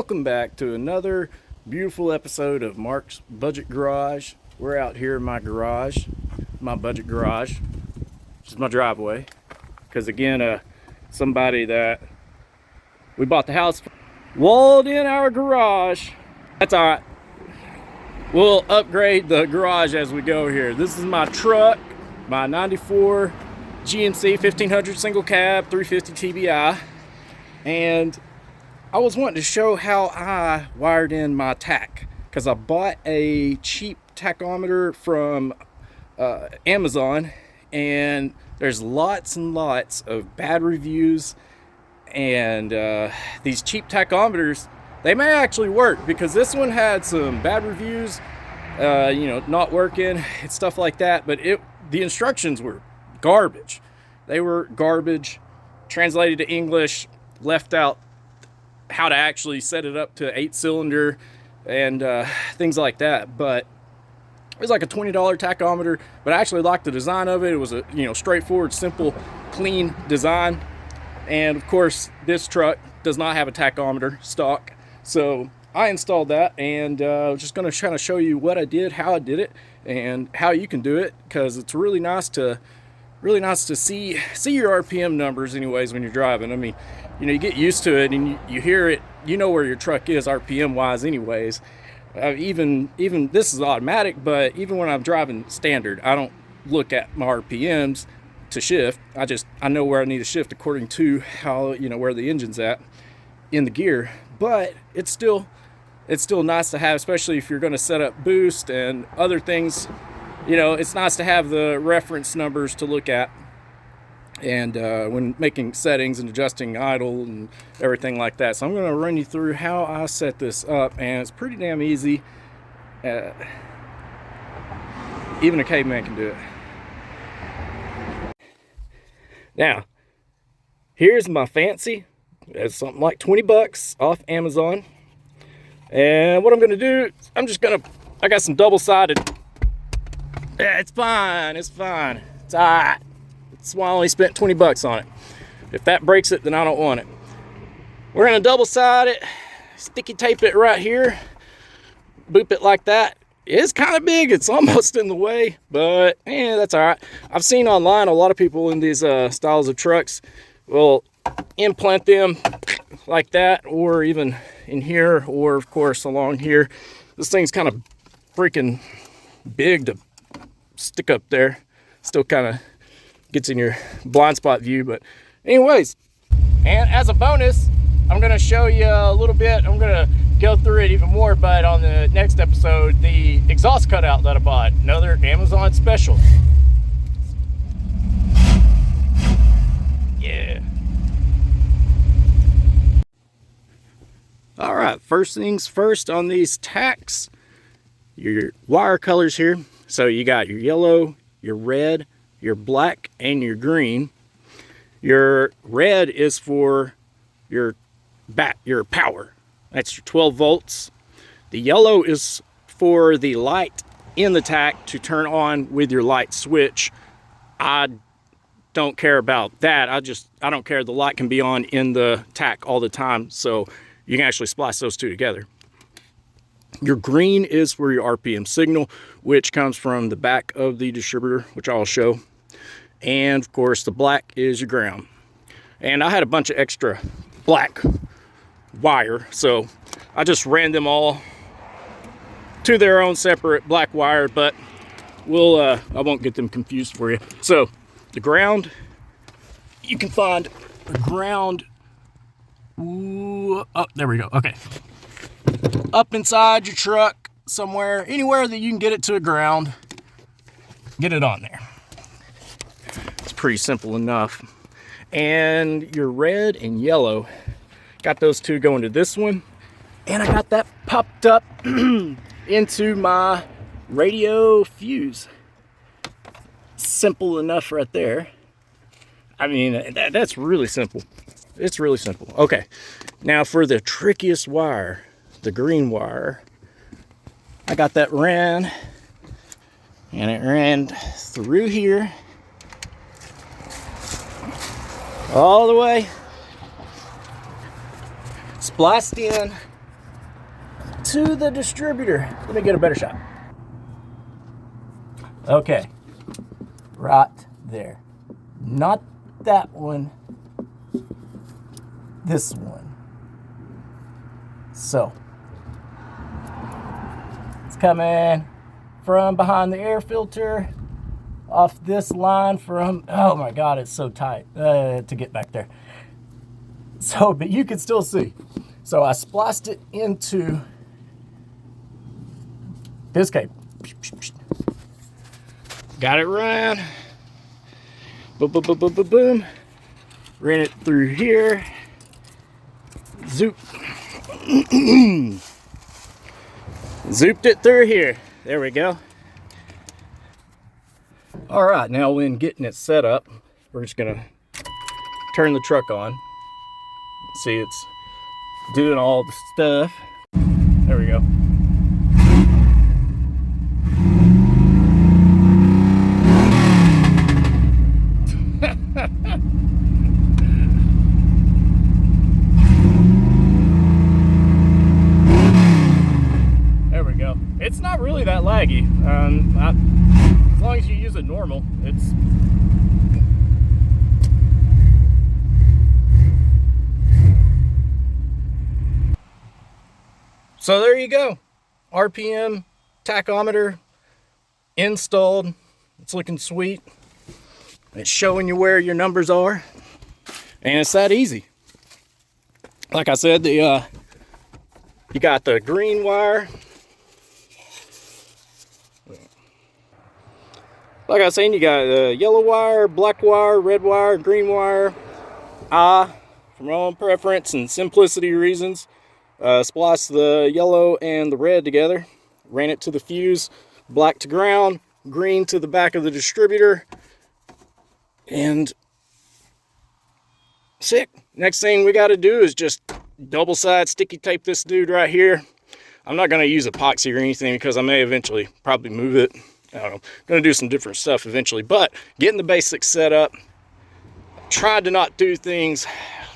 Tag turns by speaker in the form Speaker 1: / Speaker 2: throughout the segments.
Speaker 1: Welcome back to another beautiful episode of Mark's Budget Garage. We're out here in my garage, my budget garage, which is my driveway. Because again, somebody that we bought the house walled in our garage. That's all right. We'll upgrade the garage as we go here. This is my truck, my 94 GMC 1500 single cab 350 TBI. And I was wanting to show how I wired in my Tach, because I bought a cheap tachometer from Amazon, and there's lots and lots of bad reviews, and these cheap tachometers, they may actually work, because this one had some bad reviews, not working and stuff like that, but the instructions were garbage. They were garbage, translated to English, left out how to actually set it up to 8-cylinder and things like that. But it was like a $20 tachometer, but I actually liked the design of it. It was a straightforward, simple, clean design. And of course, this truck does not have a tachometer stock, so I installed that, and I was just going to kind of show you what I did, how I did it, and how you can do it, because it's really nice to see your RPM numbers anyways when you're driving. I mean, you get used to it and you hear it, you know where your truck is RPM wise anyways. Even this is automatic, but even when I'm driving standard, I don't look at my RPMs to shift. I know where I need to shift according to how, where the engine's at in the gear. But it's still nice to have, especially if you're going to set up boost and other things. It's nice to have the reference numbers to look at, and when making settings and adjusting idle and everything like that. So I'm going to run you through how I set this up, and it's pretty damn easy. Even a caveman can do it. Now, here's my fancy. It's something like 20 bucks off Amazon. And what I'm going to do, I got some double-sided. Yeah, it's fine. It's all right. That's why I only spent 20 bucks on it. If that breaks it, then I don't want it. We're going to double side it, sticky tape it right here, boop it like that. It's kind of big. It's almost in the way, but that's all right. I've seen online a lot of people in these styles of trucks will implant them like that, or even in here, or of course along here. This thing's kind of freaking big to stick up there. Still kind of gets in your blind spot view, but anyways, and as a bonus, I'm going to show you a little bit. I'm going to go through it even more, but on the next episode, the exhaust cutout that I bought, another Amazon special. Yeah. All right, first things first on these Tachs, your wire colors here. So you got your yellow, your red, your black, and your green. Your red is for your power. That's your 12 volts. The yellow is for the light in the Tach to turn on with your light switch. I don't care about that. I don't care. The light can be on in the Tach all the time, so you can actually splice those two together. Your green is for your RPM signal, which comes from the back of the distributor, which I'll show. And of course, the black is your ground. And I had a bunch of extra black wire, so I just ran them all to their own separate black wire, but I won't get them confused for you. So the ground, you can find the ground. Ooh, oh, there we go. Okay. Up inside your truck somewhere, anywhere that you can get it to a ground, get it on there. It's pretty simple enough. And your red and yellow, got those two going to this one, and I got that popped up into my radio fuse. Simple enough right there. I mean, that's really simple. It's really simple. Okay, now for the trickiest wire, the green wire, I got that ran, and it ran through here all the way, spliced in into the distributor. Let me get a better shot. Okay, right there. Not that one, this one. So, it's coming from behind the air filter, off this line from, oh my God, it's so tight to get back there. So, but you can still see. So I spliced it into this cable. Got it run. Boom, boom, boom, boom, boom, boom. Ran it through here. Zoop. Zooped it through here. There we go. All right, now when getting it set up, we're just gonna turn the truck on. See, it's doing all the stuff. There we go. There we go. It's not really that laggy. As long as you use it normal, it's... So there you go. RPM tachometer installed. It's looking sweet. It's showing you where your numbers are. And it's that easy. Like I said, you got the green wire. Like I was saying, you got yellow wire, black wire, red wire, green wire. For my own preference and simplicity reasons, spliced the yellow and the red together. Ran it to the fuse, black to ground, green to the back of the distributor. And sick. Next thing we got to do is just double side sticky tape this dude right here. I'm not going to use epoxy or anything because I may eventually probably move it. I don't know, gonna do some different stuff eventually, but getting the basics set up. Tried to not do things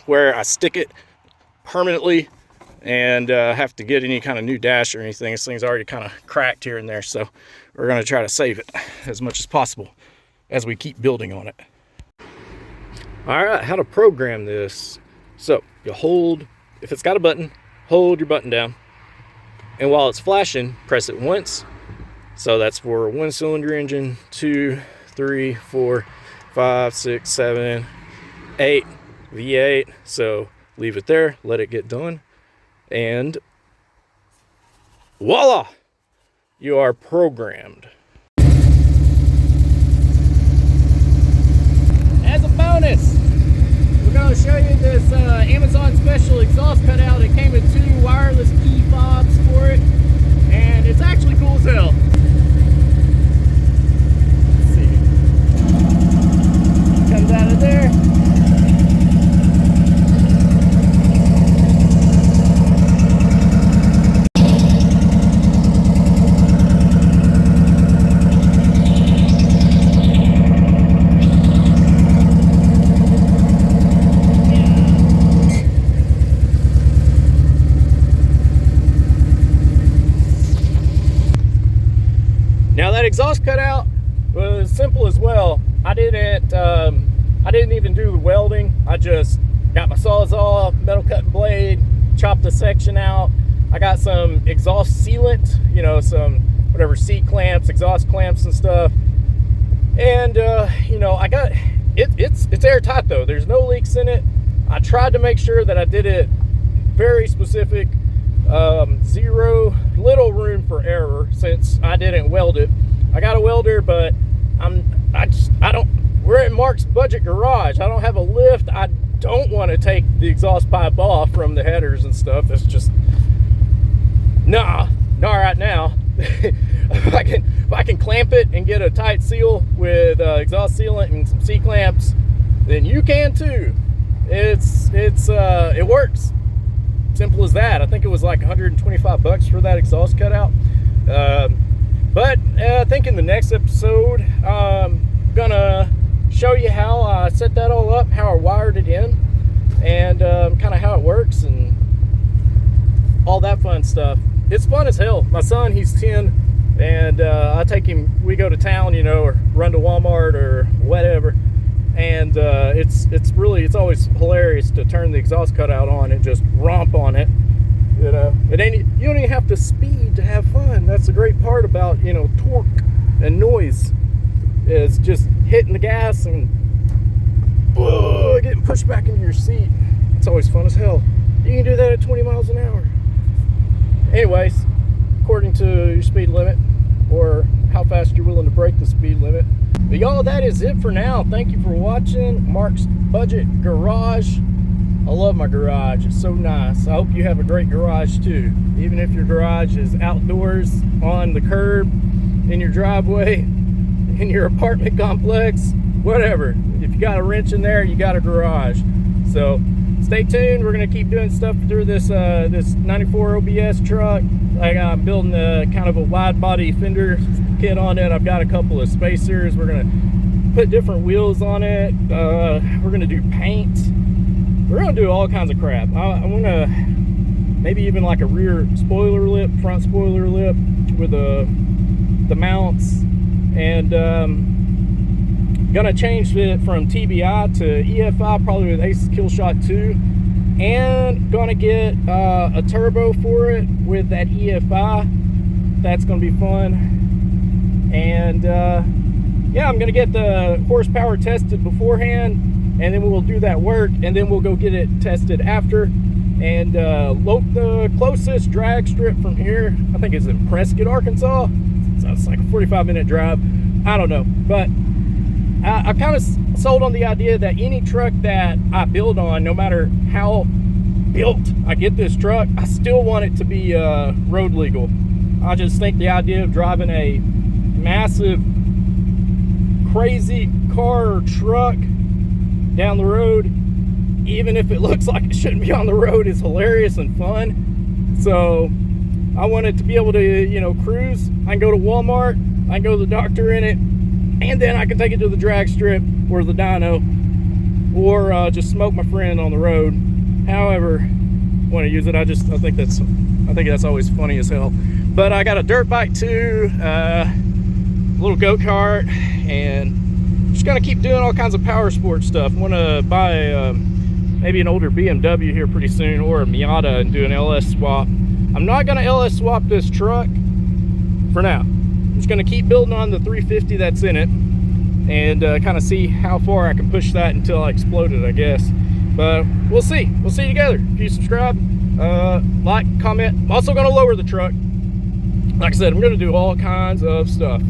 Speaker 1: where I stick it permanently and have to get any kind of new dash or anything. This thing's already kind of cracked here and there, so we're gonna try to save it as much as possible as we keep building on it. All right, how to program this. So you hold, if it's got a button, hold your button down, and while it's flashing, press it once. So that's for a 1-cylinder engine, 2, 3, 4, 5, 6, 7, 8, V8. So leave it there, let it get done, and voila, you are programmed. As a bonus, we're going to show you this Amazon special exhaust cutout. It came with 2 wireless key fobs for it, and it's actually cool as hell. Comes out of there. Now that exhaust cutout was simple as well. I didn't even do the welding. I just got my Sawzall, metal cutting blade, chopped the section out. I got some exhaust sealant, you know, some whatever seat clamps, exhaust clamps and stuff. And you know, I got it's airtight though. There's no leaks in it. I tried to make sure that I did it very specific. Zero, little room for error since I didn't weld it. I got a welder, but we're in Mark's budget garage. I don't have a lift. I don't want to take the exhaust pipe off from the headers and stuff. It's just, not right now. If I can clamp it and get a tight seal with exhaust sealant and some C-clamps, then you can too. It works. Simple as that. I think it was like 125 bucks for that exhaust cutout. But I think in the next episode, I'm gonna show you how I set that all up, how I wired it in, and kind of how it works and all that fun stuff. it's fun as hell. My son, he's 10, and I take him, we go to town, you know, or run to Walmart or whatever, and it's always hilarious to turn the exhaust cutout on and just romp on it. You know, you don't even have to speed to have fun. That's the great part about, you know, torque and noise, is just hitting the gas and getting pushed back into your seat. It's always fun as hell. You can do that at 20 miles an hour. Anyways, according to your speed limit, or how fast you're willing to break the speed limit. But y'all, that is it for now. Thank you for watching Mark's Budget Garage. I love my garage. It's so nice. I hope you have a great garage too. Even if your garage is outdoors, on the curb, in your driveway, in your apartment complex, whatever. If you got a wrench in there, you got a garage. So stay tuned. We're gonna keep doing stuff through this this 94 OBS truck. I'm building a kind of a wide body fender kit on it. I've got a couple of spacers. We're gonna put different wheels on it. We're gonna do paint. We're gonna do all kinds of crap. I'm gonna maybe even like a rear spoiler lip, front spoiler lip with the mounts, and gonna change it from TBI to EFI, probably with Ace Killshot 2, and gonna get a turbo for it with that EFI. That's gonna be fun. And yeah, I'm gonna get the horsepower tested beforehand, and then we'll do that work, and then we'll go get it tested after. And the closest drag strip from here, I think, is in Prescott, Arkansas. So it's like a 45-minute drive. I don't know, but I kind of sold on the idea that any truck that I build on, no matter how built I get this truck, I still want it to be road legal. I just think the idea of driving a massive, crazy car or truck down the road, even if it looks like it shouldn't be on the road, is hilarious and fun. So I want it to be able to, you know, cruise. I can go to Walmart, I can go to the doctor in it, and then I can take it to the drag strip or the dyno, or just smoke my friend on the road. However I want to use it. I think that's always funny as hell. But I got a dirt bike too, a little go-kart, and just gonna keep doing all kinds of power sport stuff. I want to buy maybe an older BMW here pretty soon, or a Miata, and do an LS swap. I'm not gonna LS swap this truck for now. I'm just gonna keep building on the 350 that's in it, and kind of see how far I can push that until I explode it, I guess. But we'll see. We'll see together. If you subscribe, like, comment. I'm also gonna lower the truck. Like I said, I'm gonna do all kinds of stuff.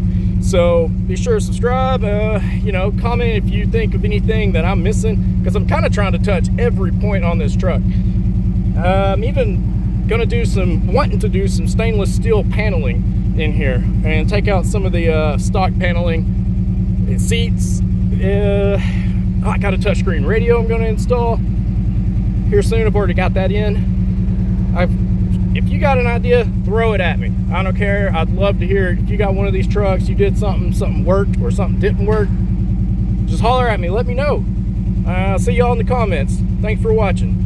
Speaker 1: So be sure to subscribe, you know, comment if you think of anything that I'm missing, because I'm kind of trying to touch every point on this truck. I'm even gonna wanting to do some stainless steel paneling in here, and take out some of the stock paneling and seats. I got a touchscreen radio I'm gonna install here soon. I've already got that in. If you got an idea, throw it at me. I don't care. I'd love to hear it. If you got one of these trucks, you did something worked or something didn't work, just holler at me. Let me know. See y'all in the comments. Thanks for watching.